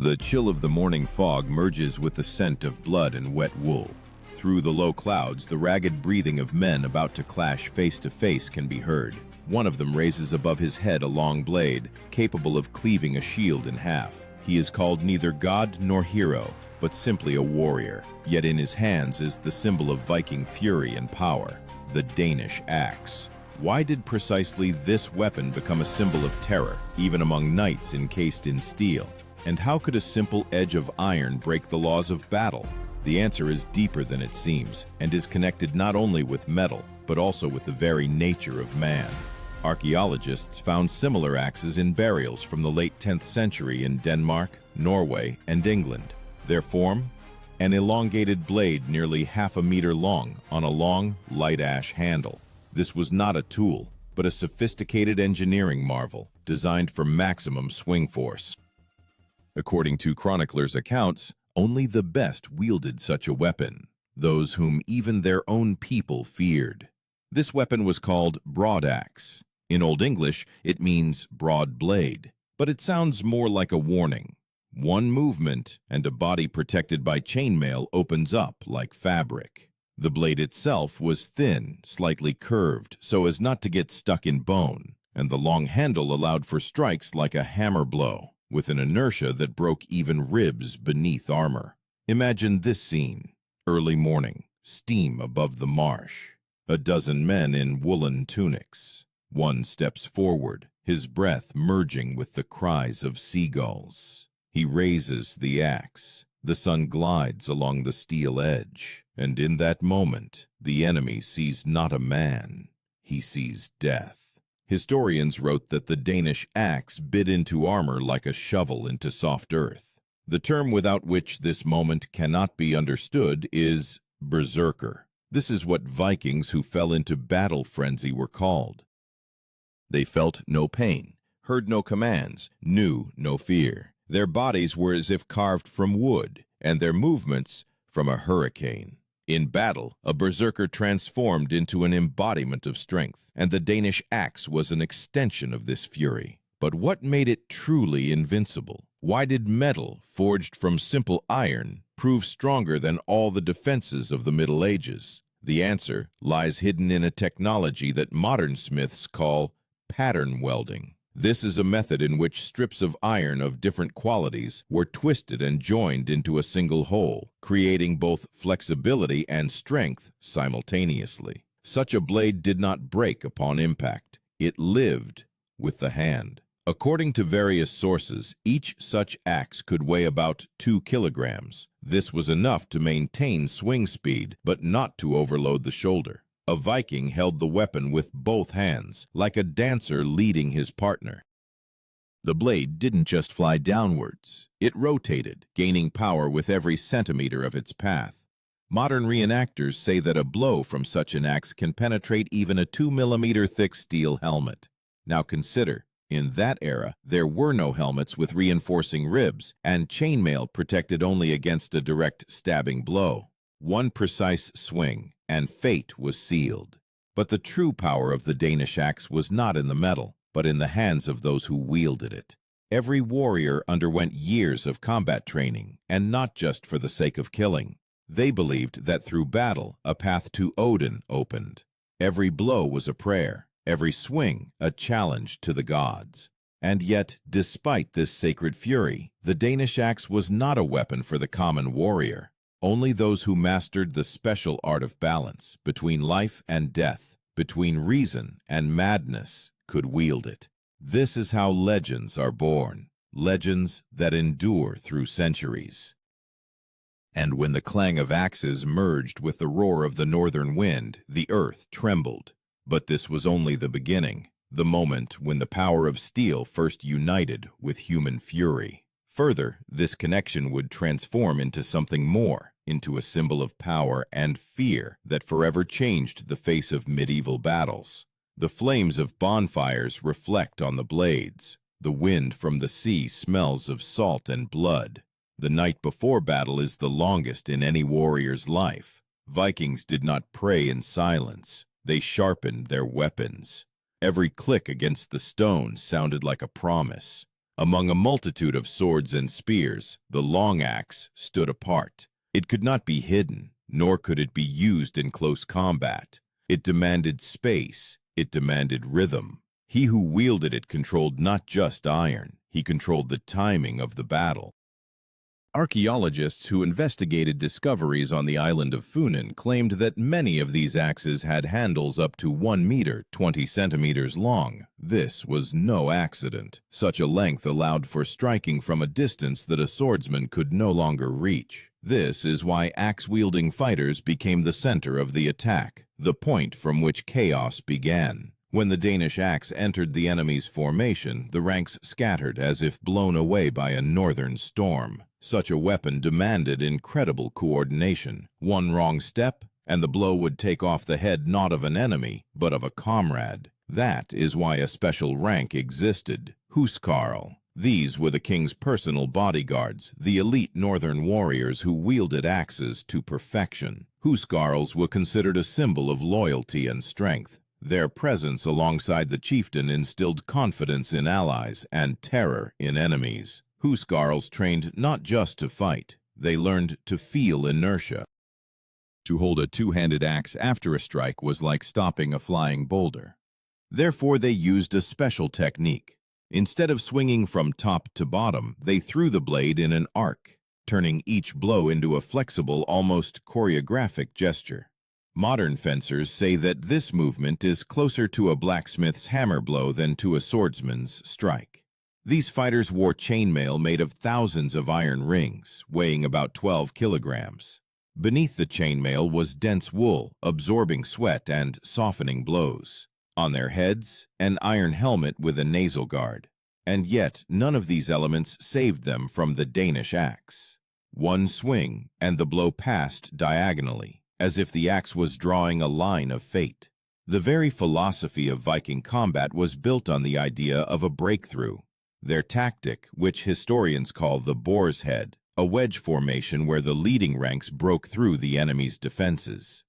The chill of the morning fog merges with the scent of blood and wet wool. Through the low clouds, the ragged breathing of men about to clash face to face can be heard. One of them raises above his head a long blade, capable of cleaving a shield in half. He is called neither god nor hero, but simply a warrior. Yet in his hands is the symbol of Viking fury and power, the Danish axe. Why did precisely this weapon become a symbol of terror, even among knights encased in steel? And how could a simple edge of iron break the laws of battle? The answer is deeper than it seems, and is connected not only with metal, but also with the very nature of man. Archaeologists found similar axes in burials from the late 10th century in Denmark, Norway, and England. Their form? An elongated blade nearly half a meter long on a long, light ash handle. This was not a tool, but a sophisticated engineering marvel designed for maximum swing force. According to chroniclers' accounts, only the best wielded such a weapon, those whom even their own people feared. This weapon was called broadaxe. In Old English, it means broad blade, but it sounds more like a warning. One movement, and a body protected by chainmail opens up like fabric. The blade itself was thin, slightly curved, so as not to get stuck in bone, and the long handle allowed for strikes like a hammer blow, with an inertia that broke even ribs beneath armor. Imagine this scene. Early morning, steam above the marsh. A dozen men in woolen tunics. One steps forward, his breath merging with the cries of seagulls. He raises the axe. The sun glides along the steel edge, and in that moment, the enemy sees not a man, he sees death. Historians wrote that the Danish axe bit into armor like a shovel into soft earth. The term without which this moment cannot be understood is Berserker. This is what Vikings who fell into battle frenzy were called. They felt no pain, heard no commands, knew no fear. Their bodies were as if carved from wood, and their movements from a hurricane. In battle, a berserker transformed into an embodiment of strength, and the Danish axe was an extension of this fury. But what made it truly invincible? Why did metal, forged from simple iron, prove stronger than all the defenses of the Middle Ages? The answer lies hidden in a technology that modern smiths call pattern welding. This is a method in which strips of iron of different qualities were twisted and joined into a single whole, creating both flexibility and strength simultaneously. Such a blade did not break upon impact. It lived with the hand. According to various sources, each such axe could weigh about 2 kilograms. This was enough to maintain swing speed, but not to overload the shoulder. A Viking held the weapon with both hands, like a dancer leading his partner. The blade didn't just fly downwards. It rotated, gaining power with every centimeter of its path. Modern reenactors say that a blow from such an axe can penetrate even a 2-millimeter thick steel helmet. Now consider, in that era, there were no helmets with reinforcing ribs, and chainmail protected only against a direct stabbing blow. One precise swing, and fate was sealed. But the true power of the Danish axe was not in the metal, but in the hands of those who wielded it. Every warrior underwent years of combat training, and not just for the sake of killing. They believed that through battle, a path to Odin opened. Every blow was a prayer, every swing a challenge to the gods. And yet, despite this sacred fury, the Danish axe was not a weapon for the common warrior. Only those who mastered the special art of balance between life and death, between reason and madness, could wield it. This is how legends are born, legends that endure through centuries. And when the clang of axes merged with the roar of the northern wind, the earth trembled. But this was only the beginning, the moment when the power of steel first united with human fury. Further, this connection would transform into something more, into a symbol of power and fear that forever changed the face of medieval battles. The flames of bonfires reflect on the blades. The wind from the sea smells of salt and blood. The night before battle is the longest in any warrior's life. Vikings did not pray in silence. They sharpened their weapons. Every click against the stone sounded like a promise. Among a multitude of swords and spears, the long axe stood apart. It could not be hidden, nor could it be used in close combat. It demanded space. It demanded rhythm. He who wielded it controlled not just iron, he controlled the timing of the battle. Archaeologists who investigated discoveries on the island of Funen claimed that many of these axes had handles up to 1 meter, 20 centimeters long. This was no accident. Such a length allowed for striking from a distance that a swordsman could no longer reach. This is why axe-wielding fighters became the center of the attack, the point from which chaos began. When the Danish axe entered the enemy's formation, the ranks scattered as if blown away by a northern storm. Such a weapon demanded incredible coordination. One wrong step, and the blow would take off the head not of an enemy, but of a comrade. That is why a special rank existed, huskarl. These were the king's personal bodyguards, the elite northern warriors who wielded axes to perfection. Huskarls were considered a symbol of loyalty and strength. Their presence alongside the chieftain instilled confidence in allies and terror in enemies. Huskarls trained not just to fight, they learned to feel inertia. To hold a two-handed axe after a strike was like stopping a flying boulder. Therefore, they used a special technique. Instead of swinging from top to bottom, they threw the blade in an arc, turning each blow into a flexible, almost choreographic gesture. Modern fencers say that this movement is closer to a blacksmith's hammer blow than to a swordsman's strike. These fighters wore chainmail made of thousands of iron rings, weighing about 12 kilograms. Beneath the chainmail was dense wool, absorbing sweat and softening blows. On their heads, an iron helmet with a nasal guard. And yet, none of these elements saved them from the Danish axe. One swing, and the blow passed diagonally, as if the axe was drawing a line of fate. The very philosophy of Viking combat was built on the idea of a breakthrough. Their tactic, which historians call the boar's head, a wedge formation where the leading ranks broke through the enemy's defenses.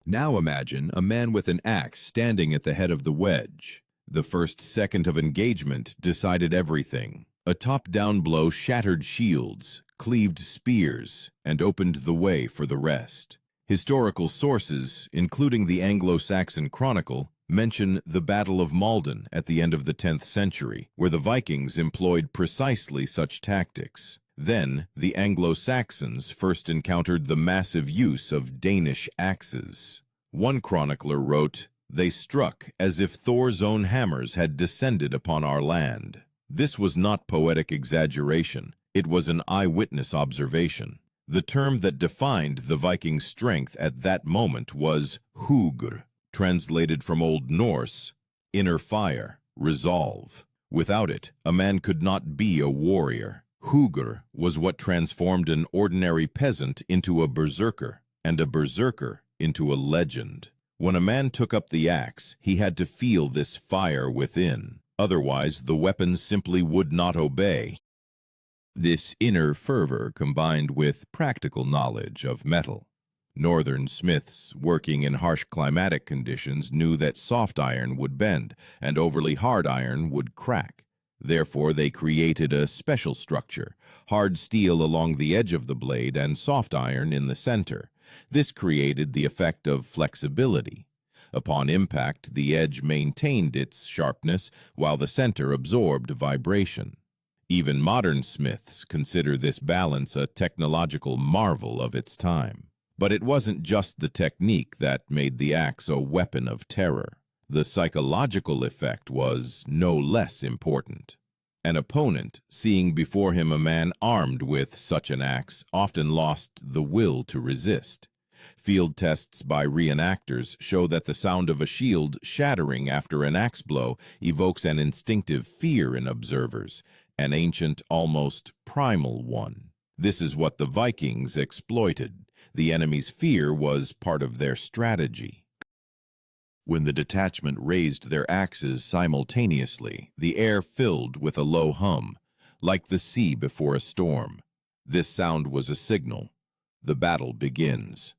Now imagine a man with an axe standing at the head of the wedge. The first second of engagement decided everything. A top-down blow shattered shields, cleaved spears, and opened the way for the rest. Historical sources, including the Anglo-Saxon Chronicle, mention the Battle of Malden at the end of the 10th century, where the Vikings employed precisely such tactics. Then, the Anglo-Saxons first encountered the massive use of Danish axes. One chronicler wrote, "They struck as if Thor's own hammers had descended upon our land." This was not poetic exaggeration, it was an eyewitness observation. The term that defined the Vikings' strength at that moment was hugr, translated from Old Norse, inner fire, resolve. Without it, a man could not be a warrior. Hugr was what transformed an ordinary peasant into a berserker, and a berserker into a legend. When a man took up the axe, he had to feel this fire within. Otherwise, the weapon simply would not obey. This inner fervor combined with practical knowledge of metal. Northern smiths working in harsh climatic conditions knew that soft iron would bend and overly hard iron would crack. Therefore, they created a special structure, hard steel along the edge of the blade and soft iron in the center. This created the effect of flexibility. Upon impact, the edge maintained its sharpness while the center absorbed vibration. Even modern smiths consider this balance a technological marvel of its time. But it wasn't just the technique that made the axe a weapon of terror. The psychological effect was no less important. An opponent, seeing before him a man armed with such an axe, often lost the will to resist. Field tests by reenactors show that the sound of a shield shattering after an axe blow evokes an instinctive fear in observers, an ancient, almost primal one. This is what the Vikings exploited. The enemy's fear was part of their strategy. When the detachment raised their axes simultaneously, the air filled with a low hum, like the sea before a storm. This sound was a signal. The battle begins.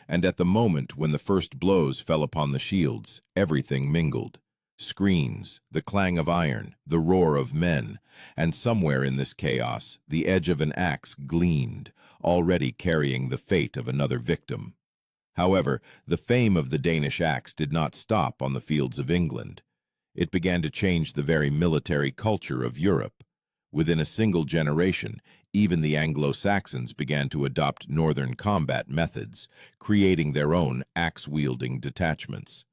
And at the moment when the first blows fell upon the shields, everything mingled. Screams, the clang of iron, the roar of men, and somewhere in this chaos, the edge of an axe gleamed, already carrying the fate of another victim. However, the fame of the Danish axe did not stop on the fields of England. It began to change the very military culture of Europe. Within a single generation, even the Anglo-Saxons began to adopt northern combat methods, creating their own axe-wielding detachments.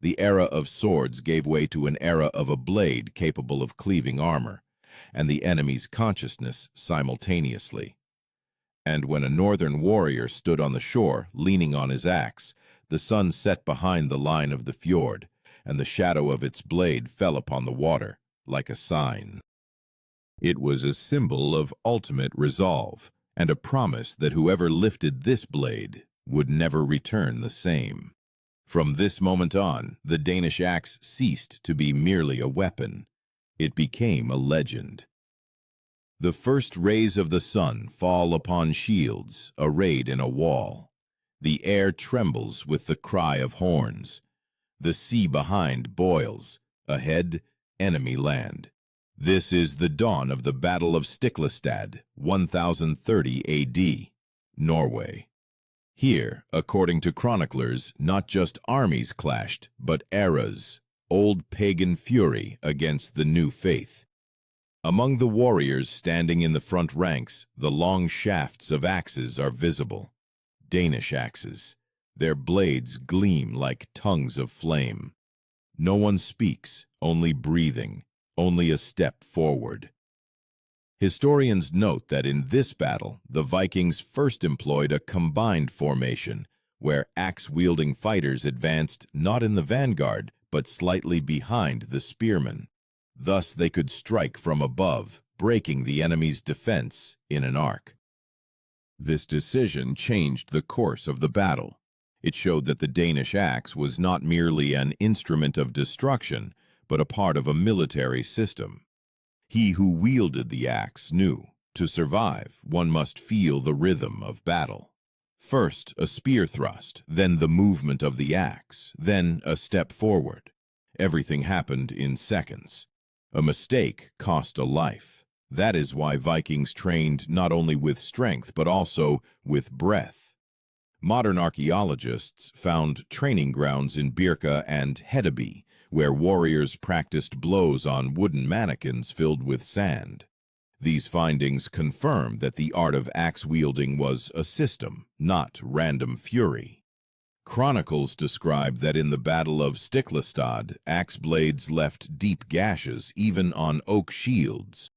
The era of swords gave way to an era of a blade capable of cleaving armor, and the enemy's consciousness simultaneously. And when a northern warrior stood on the shore, leaning on his axe, the sun set behind the line of the fjord, and the shadow of its blade fell upon the water, like a sign. It was a symbol of ultimate resolve, and a promise that whoever lifted this blade would never return the same. From this moment on, the Danish axe ceased to be merely a weapon. It became a legend. The first rays of the sun fall upon shields arrayed in a wall. The air trembles with the cry of horns. The sea behind boils. Ahead, enemy land. This is the dawn of the Battle of Stiklestad, 1030 A.D., Norway. Here, according to chroniclers, not just armies clashed, but eras, old pagan fury against the new faith. Among the warriors standing in the front ranks, the long shafts of axes are visible. Danish axes. Their blades gleam like tongues of flame. No one speaks, only breathing, only a step forward. Historians note that in this battle, the Vikings first employed a combined formation, where axe-wielding fighters advanced not in the vanguard, but slightly behind the spearmen. Thus they could strike from above, breaking the enemy's defense in an arc. This decision changed the course of the battle. It showed that the Danish axe was not merely an instrument of destruction, but a part of a military system. He who wielded the axe knew, to survive, one must feel the rhythm of battle. First, a spear thrust, then the movement of the axe, then a step forward. Everything happened in seconds. A mistake cost a life. That is why Vikings trained not only with strength, but also with breath. Modern archaeologists found training grounds in Birka and Hedeby, where warriors practiced blows on wooden mannequins filled with sand. These findings confirm that the art of axe-wielding was a system, not random fury. Chronicles describe that in the Battle of Stiklestad, axe blades left deep gashes even on oak shields.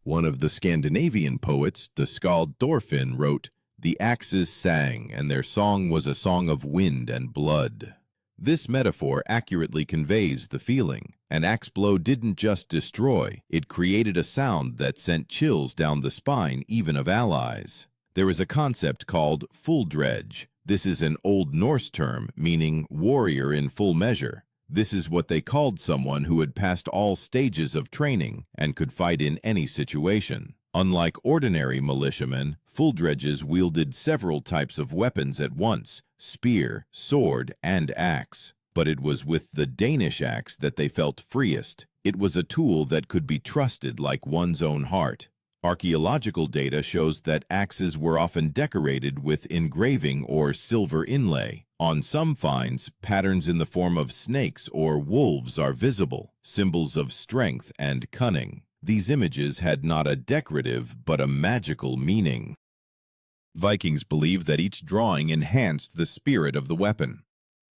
One of the Scandinavian poets, the Skald Thorfinn, wrote, "The axes sang, and their song was a song of wind and blood." This metaphor accurately conveys the feeling. An axe blow didn't just destroy, it created a sound that sent chills down the spine even of allies. There is a concept called fulldredge. This is an Old Norse term meaning warrior in full measure. This is what they called someone who had passed all stages of training and could fight in any situation. Unlike ordinary militiamen, fulldredges wielded several types of weapons at once: spear, sword, and axe. But it was with the Danish axe that they felt freest. It was a tool that could be trusted like one's own heart. Archaeological data shows that axes were often decorated with engraving or silver inlay. On some finds, patterns in the form of snakes or wolves are visible, symbols of strength and cunning. These images had not a decorative but a magical meaning. Vikings believed that each drawing enhanced the spirit of the weapon.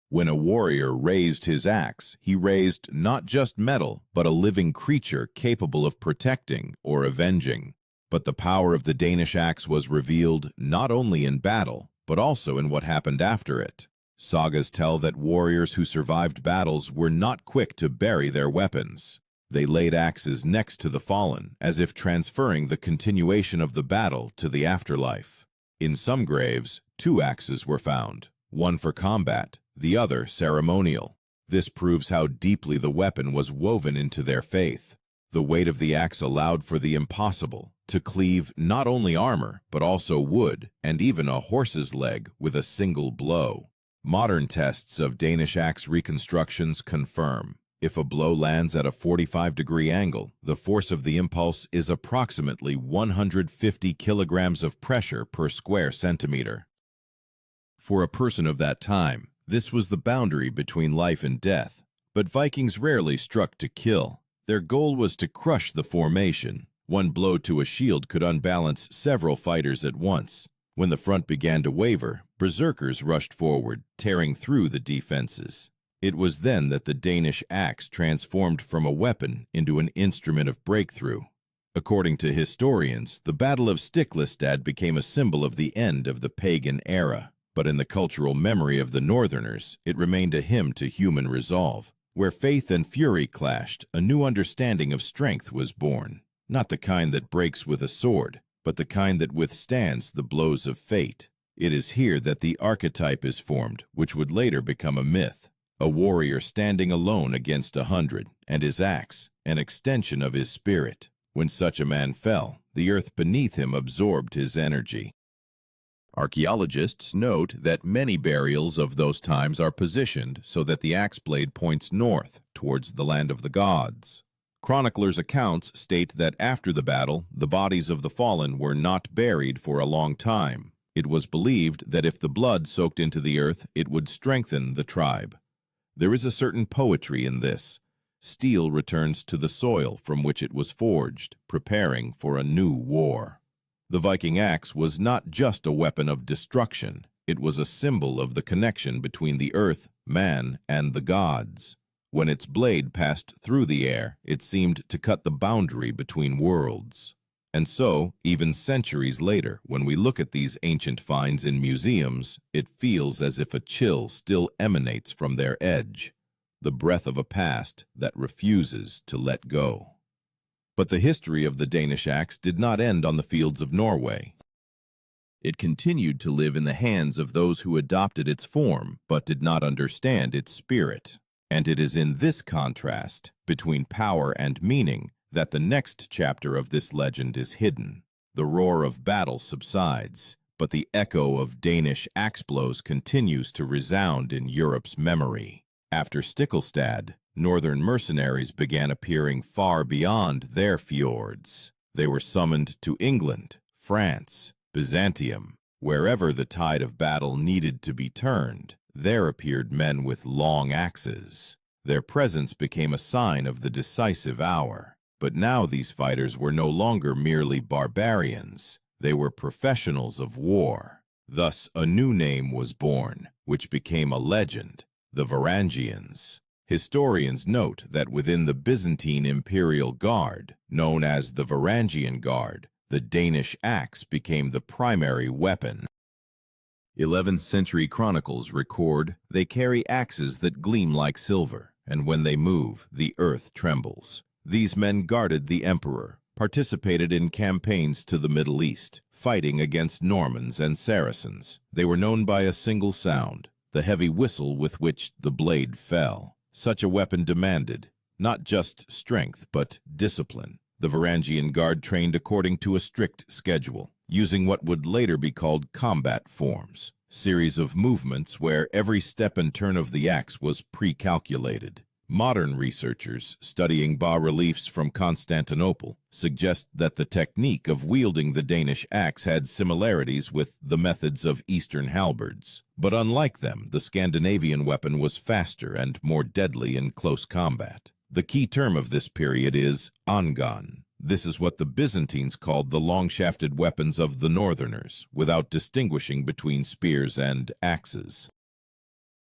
When a warrior raised his axe, he raised not just metal, but a living creature capable of protecting or avenging. But the power of the Danish axe was revealed not only in battle, but also in what happened after it. Sagas tell that warriors who survived battles were not quick to bury their weapons. They laid axes next to the fallen, as if transferring the continuation of the battle to the afterlife. In some graves, 2 axes were found, one for combat, the other ceremonial. This proves how deeply the weapon was woven into their faith. The weight of the axe allowed for the impossible, to cleave not only armor, but also wood, and even a horse's leg with a single blow. Modern tests of Danish axe reconstructions confirm If a blow lands at a 45-degree angle, the force of the impulse is approximately 150 kilograms of pressure per square centimeter. For a person of that time, this was the boundary between life and death. But Vikings rarely struck to kill. Their goal was to crush the formation. One blow to a shield could unbalance several fighters at once. When the front began to waver, Berserkers rushed forward, tearing through the defenses. It was then that the Danish axe transformed from a weapon into an instrument of breakthrough. According to historians, the Battle of Stiklestad became a symbol of the end of the pagan era. But in the cultural memory of the Northerners, it remained a hymn to human resolve. Where faith and fury clashed, a new understanding of strength was born. Not the kind that breaks with a sword, but the kind that withstands the blows of fate. It is here that the archetype is formed, which would later become a myth. A warrior standing alone against 100, and his axe, an extension of his spirit. When such a man fell, the earth beneath him absorbed his energy. Archaeologists note that many burials of those times are positioned so that the axe blade points north, towards the land of the gods. Chroniclers' accounts state that after the battle, the bodies of the fallen were not buried for a long time. It was believed that if the blood soaked into the earth, it would strengthen the tribe. There is a certain poetry in this. Steel returns to the soil from which it was forged, preparing for a new war. The Viking axe was not just a weapon of destruction. It was a symbol of the connection between the earth, man, and the gods. When its blade passed through the air, it seemed to cut the boundary between worlds. And so, even centuries later, when we look at these ancient finds in museums, it feels as if a chill still emanates from their edge, the breath of a past that refuses to let go. But the history of the Danish axe did not end on the fields of Norway. It continued to live in the hands of those who adopted its form but did not understand its spirit. And it is in this contrast between power and meaning that the next chapter of this legend is hidden. The roar of battle subsides, but the echo of Danish axe blows continues to resound in Europe's memory. After Stiklestad, northern mercenaries began appearing far beyond their fjords. They were summoned to England, France, Byzantium. Wherever the tide of battle needed to be turned, there appeared men with long axes. Their presence became a sign of the decisive hour. But now these fighters were no longer merely barbarians. They were professionals of war. Thus, a new name was born, which became a legend, the Varangians. Historians note that within the Byzantine Imperial Guard, known as the Varangian Guard, the Danish axe became the primary weapon. 11th century chronicles record, "They carry axes that gleam like silver, and when they move, the earth trembles." These men guarded the emperor, participated in campaigns to the Middle East, fighting against Normans and Saracens. They were known by a single sound, the heavy whistle with which the blade fell. Such a weapon demanded not just strength, but discipline. The Varangian Guard trained according to a strict schedule, using what would later be called combat forms, series of movements where every step and turn of the axe was pre-calculated. Modern researchers studying bas-reliefs from Constantinople suggest that the technique of wielding the Danish axe had similarities with the methods of Eastern halberds. But unlike them, the Scandinavian weapon was faster and more deadly in close combat. The key term of this period is angan. This is what the Byzantines called the long-shafted weapons of the Northerners, without distinguishing between spears and axes.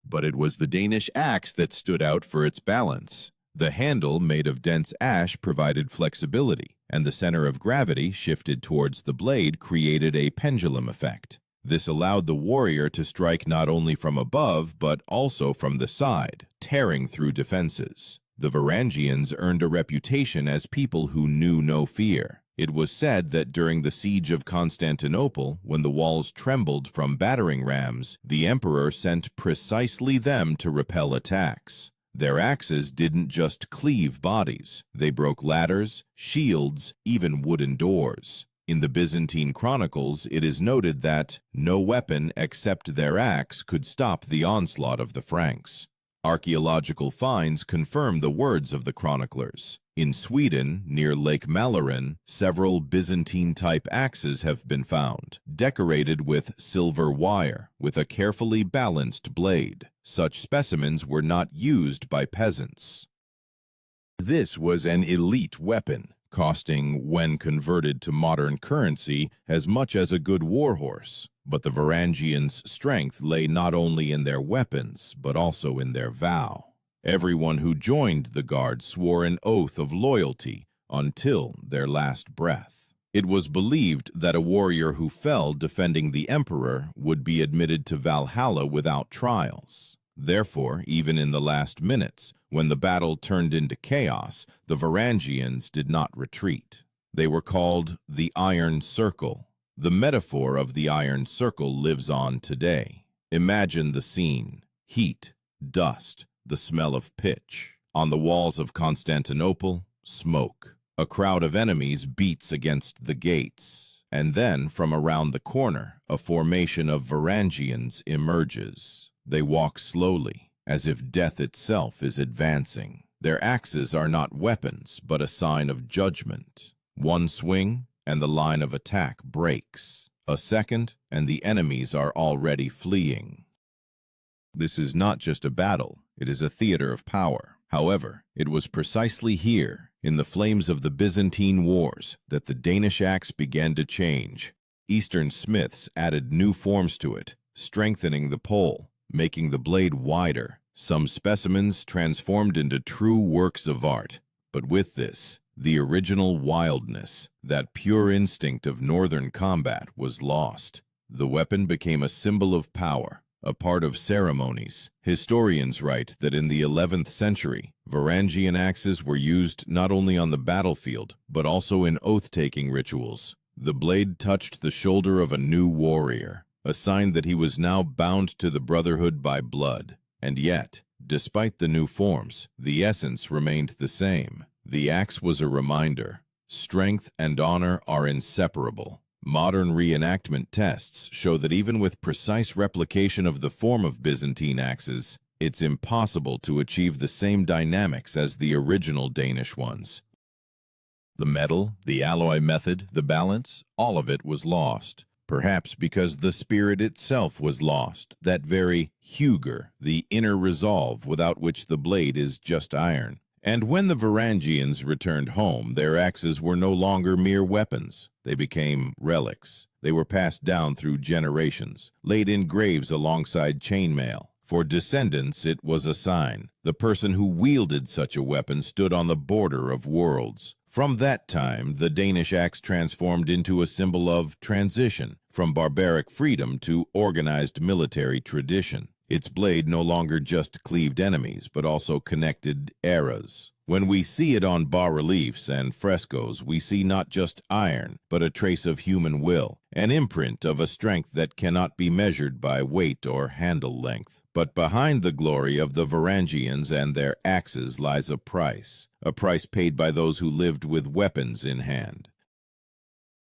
But it was the Danish axe that stood out for its balance. The handle, made of dense ash, provided flexibility, and the center of gravity, shifted towards the blade, created a pendulum effect. This allowed the warrior to strike not only from above, but also from the side, tearing through defenses. The Varangians earned a reputation as people who knew no fear. It was said that during the siege of Constantinople, when the walls trembled from battering rams, the emperor sent precisely them to repel attacks. Their axes didn't just cleave bodies. They broke ladders, shields, even wooden doors. In the Byzantine chronicles, it is noted that no weapon except their axe could stop the onslaught of the Franks. Archaeological finds confirm the words of the chroniclers. In Sweden, near Lake Mälaren, several Byzantine-type axes have been found, decorated with silver wire, with a carefully balanced blade. Such specimens were not used by peasants. This was an elite weapon, costing, when converted to modern currency, as much as a good warhorse. But the Varangians' strength lay not only in their weapons, but also in their vow. Everyone who joined the guard swore an oath of loyalty until their last breath. It was believed that a warrior who fell defending the emperor would be admitted to Valhalla without trials. Therefore, even in the last minutes, when the battle turned into chaos, the Varangians did not retreat. They were called the Iron Circle. The metaphor of the Iron Circle lives on today. Imagine the scene: heat, dust, the smell of pitch. On the walls of Constantinople, smoke. A crowd of enemies beats against the gates. And then, from around the corner, a formation of Varangians emerges. They walk slowly, as if death itself is advancing. Their axes are not weapons, but a sign of judgment. One swing, and the line of attack breaks. A second, and the enemies are already fleeing. This is not just a battle, it is a theater of power. However, it was precisely here, in the flames of the Byzantine Wars, that the Danish axe began to change. Eastern smiths added new forms to it, strengthening the pole, making the blade wider. Some specimens transformed into true works of art. But with this, the original wildness, that pure instinct of northern combat, was lost. The weapon became a symbol of power, a part of ceremonies. Historians write that in the 11th century, Varangian axes were used not only on the battlefield, but also in oath-taking rituals. The blade touched the shoulder of a new warrior, a sign that he was now bound to the brotherhood by blood. And yet, despite the new forms, the essence remained the same. The axe was a reminder. Strength and honor are inseparable. Modern reenactment tests show that even with precise replication of the form of Byzantine axes, it's impossible to achieve the same dynamics as the original Danish ones. The metal, the alloy method, the balance, all of it was lost. Perhaps because the spirit itself was lost, that very hugger, the inner resolve without which the blade is just iron. And when the Varangians returned home, their axes were no longer mere weapons. They became relics. They were passed down through generations, laid in graves alongside chainmail. For descendants, it was a sign. The person who wielded such a weapon stood on the border of worlds. From that time, the Danish axe transformed into a symbol of transition, from barbaric freedom to organized military tradition. Its blade no longer just cleaved enemies, but also connected eras. When we see it on bas-reliefs and frescoes, we see not just iron, but a trace of human will, an imprint of a strength that cannot be measured by weight or handle length. But behind the glory of the Varangians and their axes lies a price paid by those who lived with weapons in hand.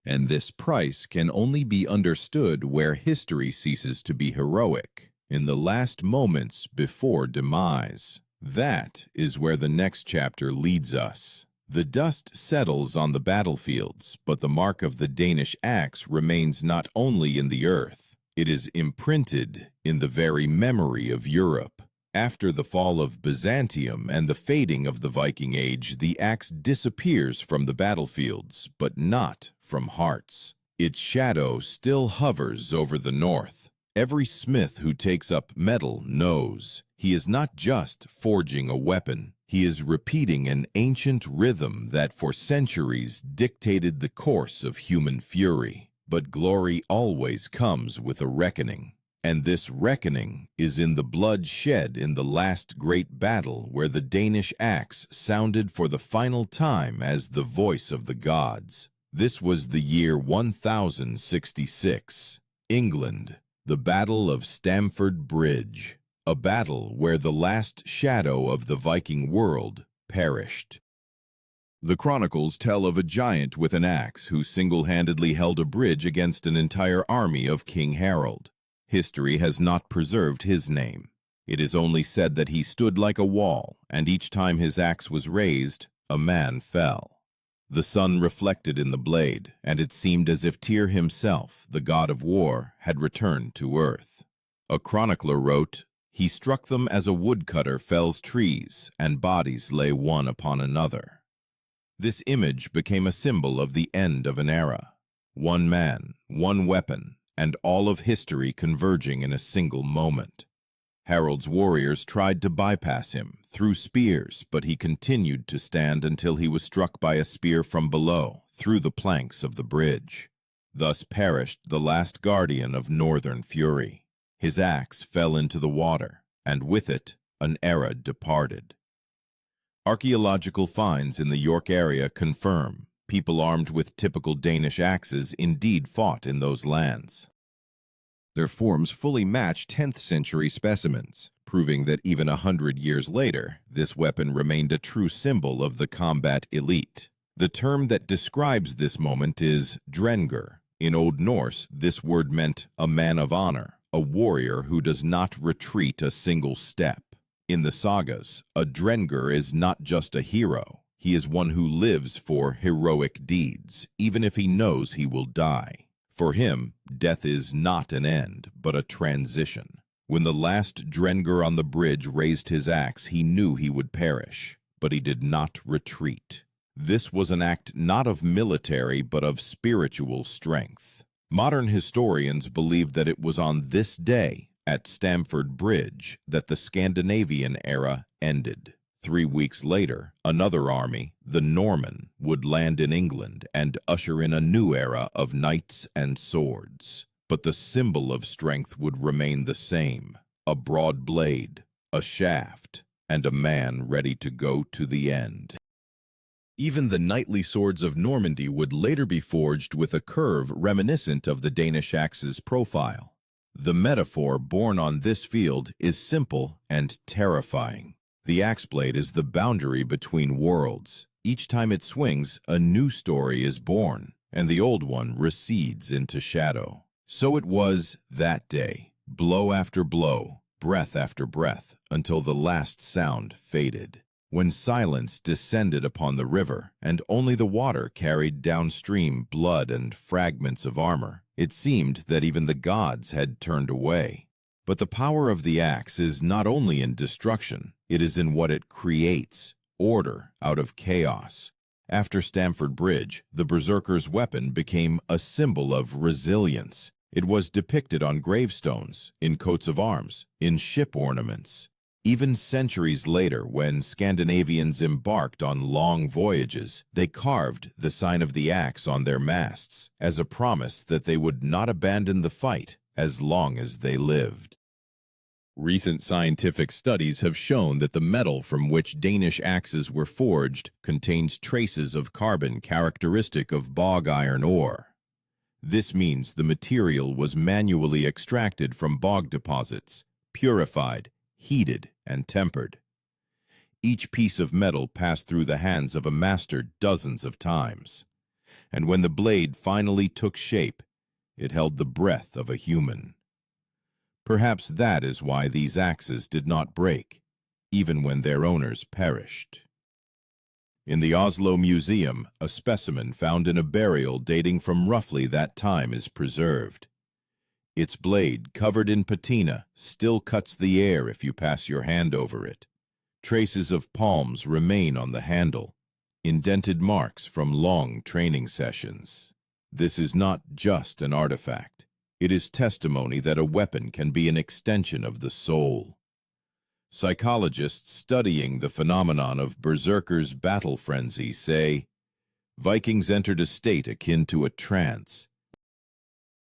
And this price can only be understood where history ceases to be heroic, in the last moments before demise. That is where the next chapter leads us. The dust settles on the battlefields, but the mark of the Danish axe remains not only in the earth, it is imprinted in the very memory of Europe. After the fall of Byzantium and the fading of the Viking Age, the axe disappears from the battlefields, but not from hearts. Its shadow still hovers over the north. Every smith who takes up metal knows he is not just forging a weapon. He is repeating an ancient rhythm that for centuries dictated the course of human fury. But glory always comes with a reckoning. And this reckoning is in the blood shed in the last great battle where the Danish axe sounded for the final time as the voice of the gods. This was the year 1066. England. The Battle of Stamford Bridge, a battle where the last shadow of the Viking world perished. The chronicles tell of a giant with an axe who single-handedly held a bridge against an entire army of King Harold. History has not preserved his name. It is only said that he stood like a wall, and each time his axe was raised, a man fell. The sun reflected in the blade, and it seemed as if Tyr himself, the god of war, had returned to earth. A chronicler wrote, "He struck them as a woodcutter fells trees, and bodies lay one upon another." This image became a symbol of the end of an era. One man, one weapon, and all of history converging in a single moment. Harold's warriors tried to bypass him, threw spears, but he continued to stand until he was struck by a spear from below, through the planks of the bridge. Thus perished the last guardian of northern fury. His axe fell into the water, and with it, an era departed. Archaeological finds in the York area confirm people armed with typical Danish axes indeed fought in those lands. Their forms fully match 10th century specimens, proving that even 100 years later, this weapon remained a true symbol of the combat elite. The term that describes this moment is drengr. In Old Norse, this word meant a man of honor, a warrior who does not retreat a single step. In the sagas, a drengr is not just a hero. He is one who lives for heroic deeds, even if he knows he will die. For him, death is not an end, but a transition. When the last drengr on the bridge raised his axe, he knew he would perish, but he did not retreat. This was an act not of military, but of spiritual strength. Modern historians believe that it was on this day, at Stamford Bridge, that the Scandinavian era ended. 3 weeks later, another army, the Norman, would land in England and usher in a new era of knights and swords. But the symbol of strength would remain the same: a broad blade, a shaft, and a man ready to go to the end. Even the knightly swords of Normandy would later be forged with a curve reminiscent of the Danish axe's profile. The metaphor born on this field is simple and terrifying. The axe blade is the boundary between worlds. Each time it swings, a new story is born, and the old one recedes into shadow. So it was that day, blow after blow, breath after breath, until the last sound faded. When silence descended upon the river, and only the water carried downstream blood and fragments of armor, it seemed that even the gods had turned away. But the power of the axe is not only in destruction, it is in what it creates, order out of chaos. After Stamford Bridge, the Berserker's weapon became a symbol of resilience. It was depicted on gravestones, in coats of arms, in ship ornaments. Even centuries later, when Scandinavians embarked on long voyages, they carved the sign of the axe on their masts as a promise that they would not abandon the fight as long as they lived. Recent scientific studies have shown that the metal from which Danish axes were forged contains traces of carbon characteristic of bog iron ore. This means the material was manually extracted from bog deposits, purified, heated, and tempered. Each piece of metal passed through the hands of a master dozens of times, and when the blade finally took shape, it held the breath of a human. Perhaps that is why these axes did not break, even when their owners perished. In the Oslo Museum, a specimen found in a burial dating from roughly that time is preserved. Its blade, covered in patina, still cuts the air if you pass your hand over it. Traces of palms remain on the handle, indented marks from long training sessions. This is not just an artifact. It is testimony that a weapon can be an extension of the soul. Psychologists studying the phenomenon of Berserker's battle frenzy say, Vikings entered a state akin to a trance.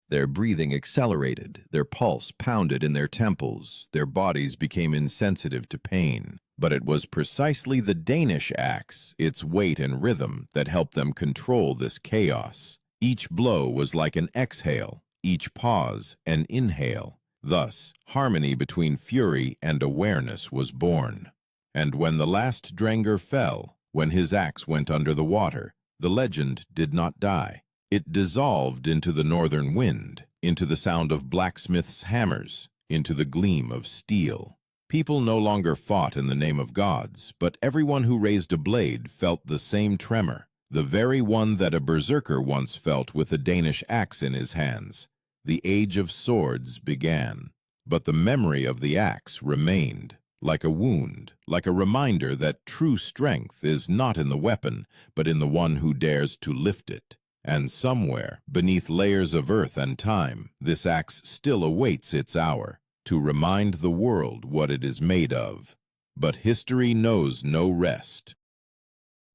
Their breathing accelerated, their pulse pounded in their temples, their bodies became insensitive to pain. But it was precisely the Danish axe, its weight and rhythm, that helped them control this chaos. Each blow was like an exhale, each pause an inhale. Thus, harmony between fury and awareness was born. And when the last drengr fell, when his axe went under the water, the legend did not die. It dissolved into the northern wind, into the sound of blacksmiths' hammers, into the gleam of steel. People no longer fought in the name of gods, but everyone who raised a blade felt the same tremor, the very one that a berserker once felt with a Danish axe in his hands. The age of swords began. But the memory of the axe remained, like a wound, like a reminder that true strength is not in the weapon, but in the one who dares to lift it. And somewhere, beneath layers of earth and time, this axe still awaits its hour, to remind the world what it is made of. But history knows no rest.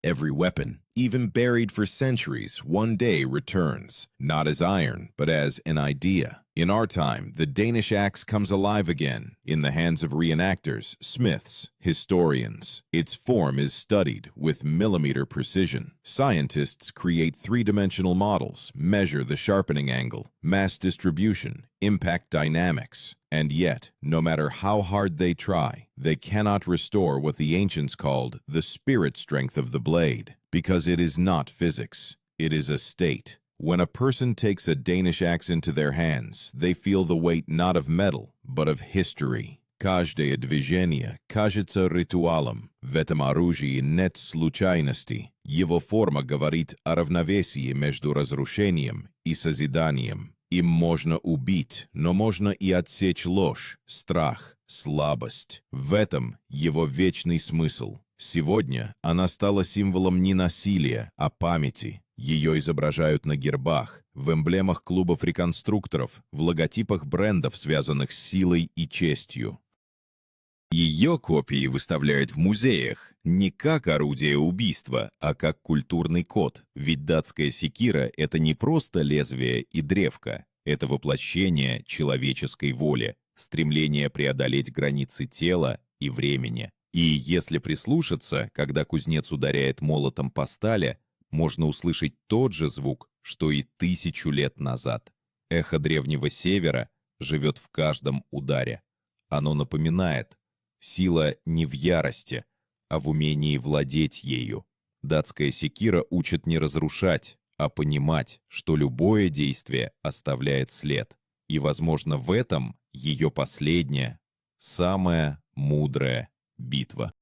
Every weapon, even buried for centuries, one day returns, not as iron, but as an idea. In our time, the Danish axe comes alive again, in the hands of reenactors, smiths, historians. Its form is studied with millimeter precision. Scientists create three-dimensional models, measure the sharpening angle, mass distribution, impact dynamics. And yet, no matter how hard they try, they cannot restore what the ancients called the spirit strength of the blade, because it is not physics, it is a state. When a person takes a Danish axe into their hands, they feel the weight not of metal, but of history. Каждое движение кажется ритуалом. В этом оружии нет случайности. Его форма говорит о равновесии между разрушением и созиданием. Им можно убить, но можно и отсечь ложь, страх, слабость. В этом его вечный смысл. Сегодня она стала символом не насилия, а памяти. Ее изображают на гербах, в эмблемах клубов реконструкторов, в логотипах брендов, связанных с силой и честью. Ее копии выставляют в музеях не как орудие убийства, а как культурный код. Ведь датская секира — это не просто лезвие и древко, это воплощение человеческой воли, стремление преодолеть границы тела и времени. И если прислушаться, когда кузнец ударяет молотом по стали, можно услышать тот же звук, что и 1000 лет назад. Эхо древнего севера живет в каждом ударе. Оно напоминает: сила не в ярости, а в умении владеть ею. Датская секира учит не разрушать, а понимать, что любое действие оставляет след. И, возможно, в этом ее последняя, самая мудрая битва.